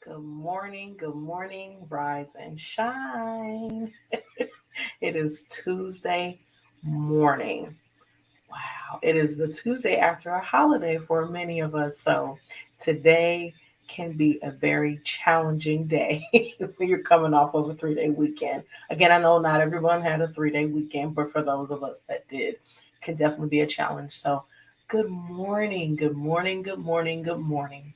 Good morning, rise and shine. It is Tuesday morning. Wow, it is the Tuesday after a holiday for many of us. So today can be a very challenging day when you're coming off of a 3-day weekend. Again, I know not everyone had a 3-day weekend, but for those of us that did, can definitely be a challenge. So good morning, good morning, good morning, good morning.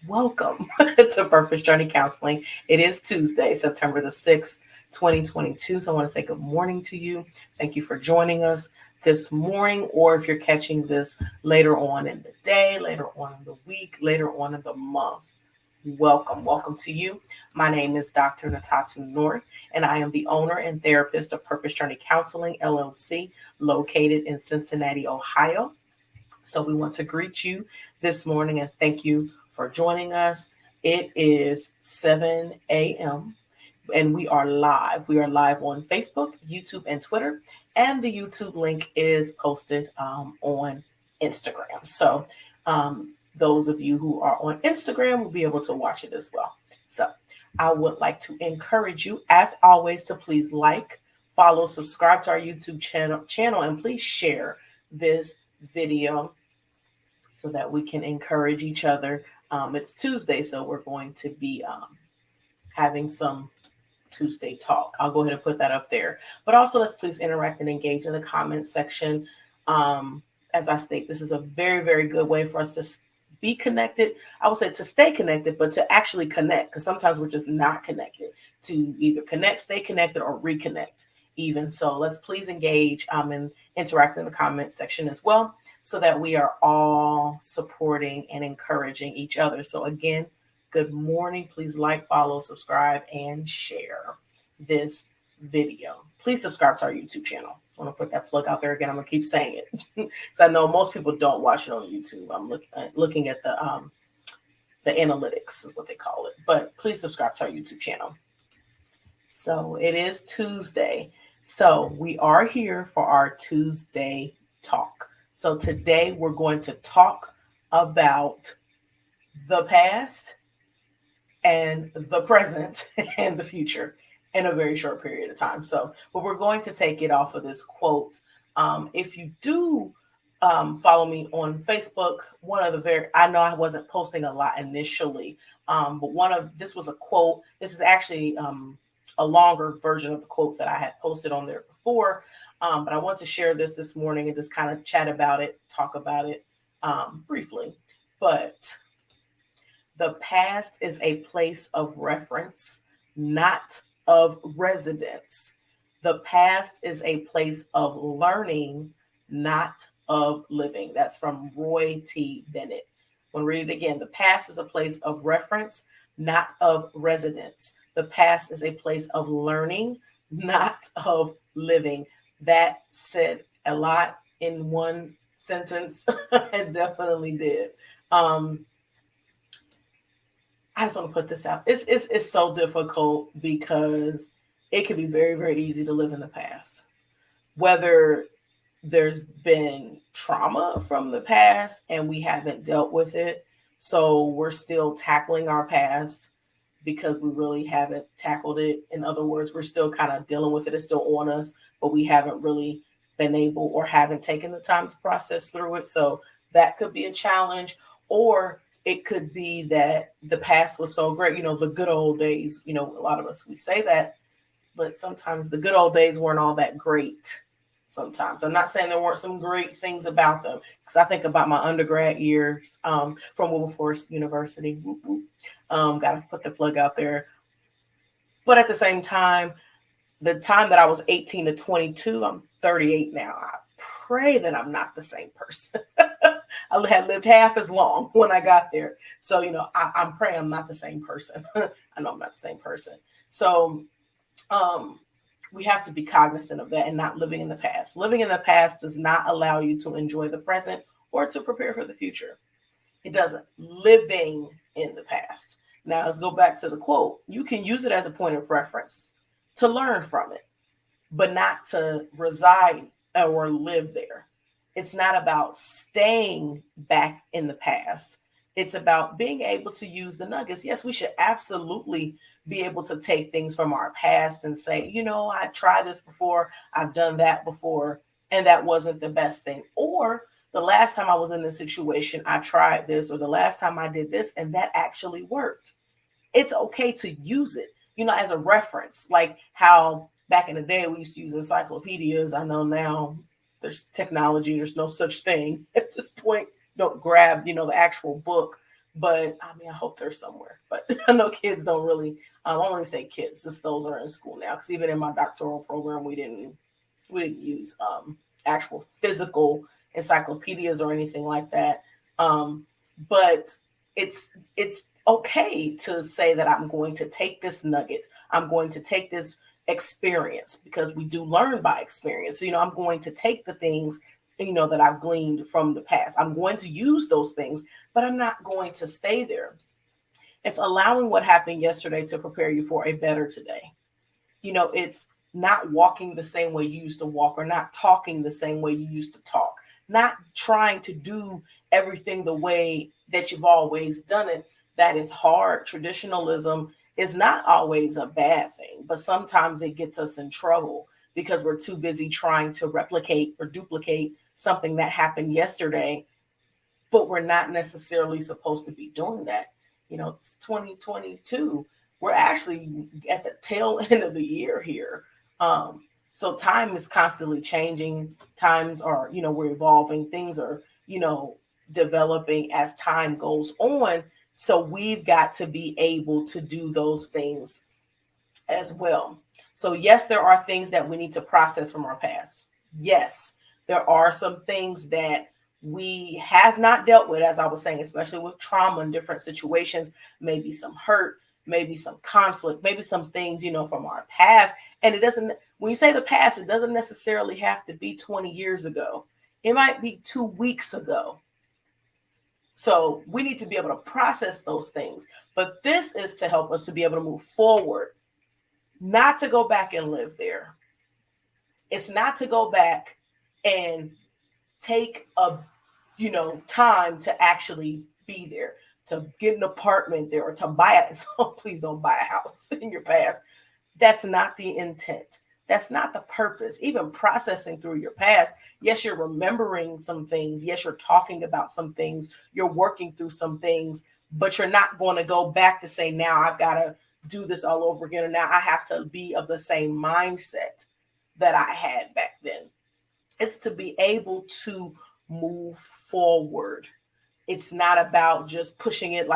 Welcome to Purpose Journey Counseling. It is Tuesday, September the 6th, 2022. So I want to say good morning to you. Thank you for joining us this morning, or if you're catching this later on in the day, later on in the week, later on in the month. Welcome to you. My name is Dr. Natatu North, and I am the owner and therapist of Purpose Journey Counseling, LLC, located in Cincinnati, Ohio. So we want to greet you this morning and thank you for joining us. It is 7 a.m. and we are live. We are live on Facebook, YouTube, and Twitter. And the YouTube link is posted on Instagram. So those of you who are on Instagram will be able to watch it as well. So I would like to encourage you, as always, to please like, follow, subscribe to our YouTube channel, and please share this video so that we can encourage each other. It's Tuesday, so we're going to be having some Tuesday talk. I'll go ahead and put that up there. But also, let's please interact and engage in the comments section. As I state, this is a very, very good way for us to be connected. I would say to stay connected, but to actually connect, because sometimes we're just not connected. To either connect, stay connected, or reconnect even. So let's please engage and interact in the comments section as well, so that we are all supporting and encouraging each other. So again, good morning. Please like, follow, subscribe, and share this video. Please subscribe to our YouTube channel. I want to put that plug out there again. I'm going to keep saying it because I know most people don't watch it on YouTube. I'm looking at the analytics is what they call it. But please subscribe to our YouTube channel. So it is Tuesday. So we are here for our Tuesday talk. So today we're going to talk about the past and the present and the future in a very short period of time. So, but we're going to take it off of this quote. If you do follow me on Facebook, I know I wasn't posting a lot initially, but this was a quote. This is actually a longer version of the quote that I had posted on there before. But I want to share this morning and just kind of chat about it, talk about it briefly. But the past is a place of reference, not of residence. The past is a place of learning, not of living. That's from Roy T. Bennett. I'm going to read it again. The past is a place of reference, not of residence. The past is a place of learning, not of living. That said a lot in one sentence. It definitely did. I just want to put this out. It's so difficult because it can be very, very easy to live in the past. Whether there's been trauma from the past and we haven't dealt with it, so we're still tackling our past because we really haven't tackled it. In other words, we're still kind of dealing with it. It's still on us, but we haven't really been able or haven't taken the time to process through it. So that could be a challenge. Or it could be that the past was so great, the good old days, a lot of us, we say that, but sometimes the good old days weren't all that great. Sometimes I'm not saying there weren't some great things about them, because I think about my undergrad years from Wilberforce University. Got to put the plug out there. But at the same time, the time that I was 18 to 22, I'm 38 now. I pray that I'm not the same person. I had lived half as long when I got there. So, I'm praying I'm not the same person. I know I'm not the same person. So we have to be cognizant of that and not living in the past. Living in the past does not allow you to enjoy the present or to prepare for the future. It doesn't. Living in the past. Now, let's go back to the quote. You can use it as a point of reference to learn from it, but not to reside or live there. It's not about staying back in the past. It's about being able to use the nuggets. Yes, we should absolutely be able to take things from our past and say, I tried this before, I've done that before, and that wasn't the best thing. Or the last time I was in this situation, I tried this, or the last time I did this, and that actually worked. It's okay to use it, as a reference, like how back in the day we used to use encyclopedias. I know now there's technology, there's no such thing at this point. Don't grab, the actual book, but I mean, I hope they're somewhere. But I know kids don't really. I only say kids, since those are in school now. Because even in my doctoral program, we didn't use actual physical encyclopedias or anything like that. But it's okay to say that I'm going to take this nugget. I'm going to take this experience, because we do learn by experience. So, I'm going to take the things, that I've gleaned from the past. I'm going to use those things, but I'm not going to stay there. It's allowing what happened yesterday to prepare you for a better today. It's not walking the same way you used to walk, or not talking the same way you used to talk, not trying to do everything the way that you've always done it. That is hard. Traditionalism is not always a bad thing, but sometimes it gets us in trouble because we're too busy trying to replicate or duplicate something that happened yesterday, but we're not necessarily supposed to be doing that. It's 2022. We're actually at the tail end of the year here. So time is constantly changing. Times are, we're evolving. Things are, developing as time goes on. So we've got to be able to do those things as well. So yes, there are things that we need to process from our past. Yes, there are some things that we have not dealt with, as I was saying, especially with trauma in different situations, maybe some hurt, maybe some conflict, maybe some things, from our past. And it doesn't, when you say the past, it doesn't necessarily have to be 20 years ago. It might be 2 weeks ago. So we need to be able to process those things. But this is to help us to be able to move forward, not to go back and live there. It's not to go back and take a, time to actually be there, to get an apartment there, or to buy it. So please don't buy a house in your past. That's not the intent. That's not the purpose. Even processing through your past, yes, you're remembering some things. Yes, you're talking about some things. You're working through some things, but you're not going to go back to say, now I've got to do this all over again. And now I have to be of the same mindset that I had back then. It's to be able to move forward. It's not about just pushing it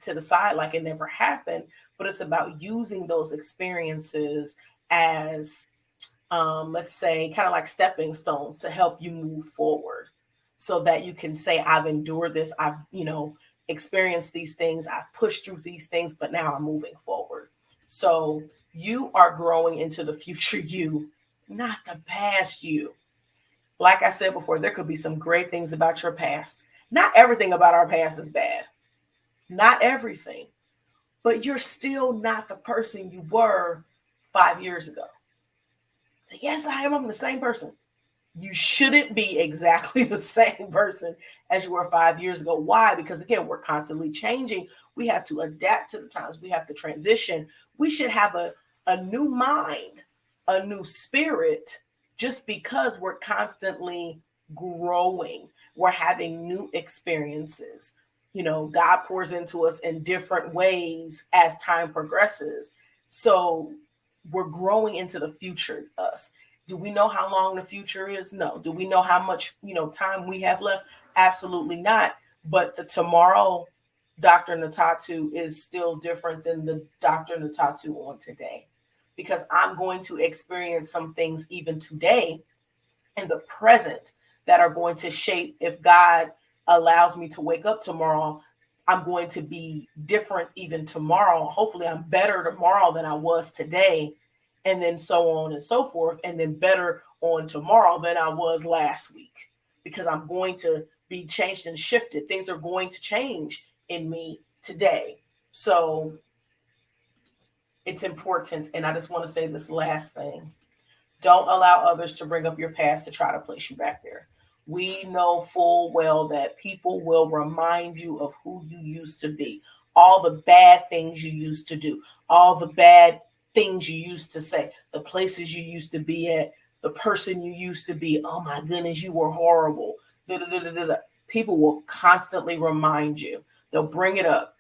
to the side like it never happened, but it's about using those experiences as, let's say, kind of like stepping stones to help you move forward, so that you can say, I've endured this, I've, experienced these things, I've pushed through these things, but now I'm moving forward. So you are growing into the future you, not the past you. Like I said before, there could be some great things about your past. Not everything about our past is bad. Not everything. But you're still not the person you were 5 years ago. So yes, I am. I'm the same person. You shouldn't be exactly the same person as you were 5 years ago. Why? Because again, we're constantly changing. We have to adapt to the times. We have to transition. We should have a new mind, a new spirit, just because we're constantly growing. We're having new experiences. God pours into us in different ways as time progresses. So we're growing into the future us. Do we know how long the future is? No. Do we know how much, time we have left? Absolutely not. But the tomorrow Dr. Natatu is still different than the Dr. Natatu on today, because I'm going to experience some things even today in the present that are going to shape, if God allows me to wake up tomorrow, I'm going to be different even tomorrow. Hopefully I'm better tomorrow than I was today, and then so on and so forth, and then better on tomorrow than I was last week, because I'm going to be changed and shifted. Things are going to change in me today. So it's important. And I just want to say this last thing. Don't allow others to bring up your past to try to place you back there. We know full well that people will remind you of who you used to be, all the bad things you used to do, all the bad things you used to say, the places you used to be at, the person you used to be. Oh my goodness, you were horrible. Da, da, da, da, da. People will constantly remind you. They'll bring it up.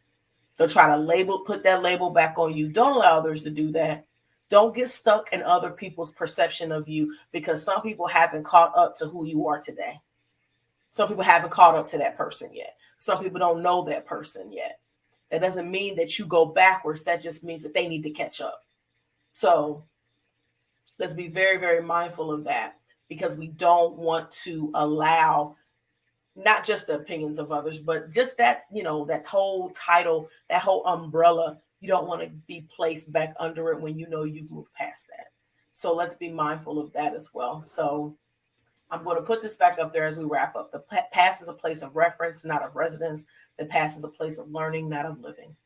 They'll try to put that label back on you. Don't allow others to do that. Don't get stuck in other people's perception of you, because some people haven't caught up to who you are today. Some people haven't caught up to that person yet. Some people don't know that person yet. That doesn't mean that you go backwards. That just means that they need to catch up. So let's be very, very mindful of that, because we don't want to allow not just the opinions of others, but just that, that whole title, that whole umbrella. You don't want to be placed back under it when you know you've moved past that. So let's be mindful of that as well. So I'm going to put this back up there as we wrap up. The past is a place of reference, not of residence. The past is a place of learning, not of living.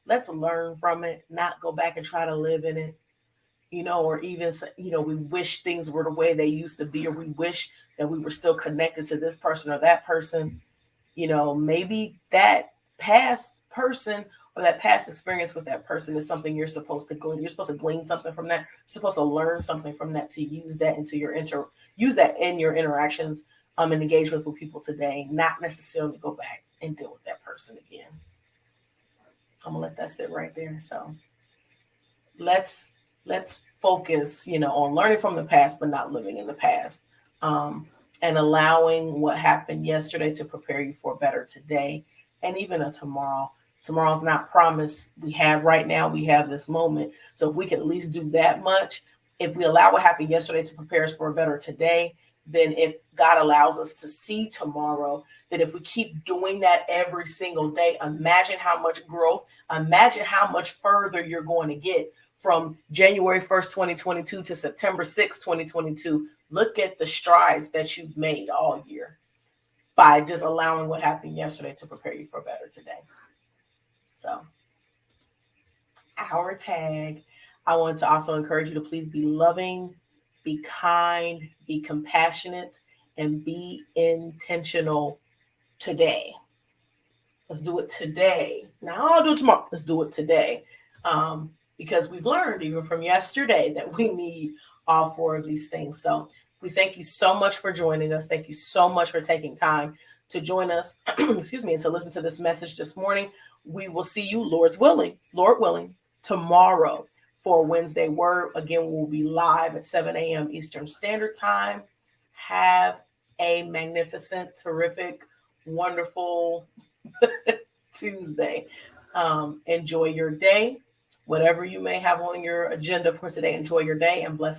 Let's learn from it, not go back and try to live in it. Or even, we wish things were the way they used to be, or we wish that we were still connected to this person or that person. Maybe that past person or that past experience with that person is something you're supposed to glean. You're supposed to glean something from that. You're supposed to learn something from that, to use that use that in your interactions and engagements with people today, not necessarily go back and deal with that person again. I'm gonna let that sit right there. So let's focus, on learning from the past, but not living in the past, and allowing what happened yesterday to prepare you for a better today and even a tomorrow. Tomorrow's not promised. We have this moment. So if we can at least do that much, if we allow what happened yesterday to prepare us for a better today, then if God allows us to see tomorrow, then if we keep doing that every single day, imagine how much growth, imagine how much further you're going to get from January 1st, 2022 to September 6th, 2022. Look at the strides that you've made all year by just allowing what happened yesterday to prepare you for better today. So, our tag, I want to also encourage you to please be loving, be kind, be compassionate, and be intentional today. Let's do it today. Now I'll do it tomorrow. Let's do it today. Because we've learned even from yesterday that we need all four of these things. So we thank you so much for joining us. Thank you so much for taking time to join us, and to listen to this message this morning. We will see you, Lord willing, tomorrow for Wednesday Word. Again, we'll be live at 7 a.m. Eastern Standard Time. Have a magnificent, terrific, wonderful Tuesday. Enjoy your day. Whatever you may have on your agenda for today, enjoy your day and bless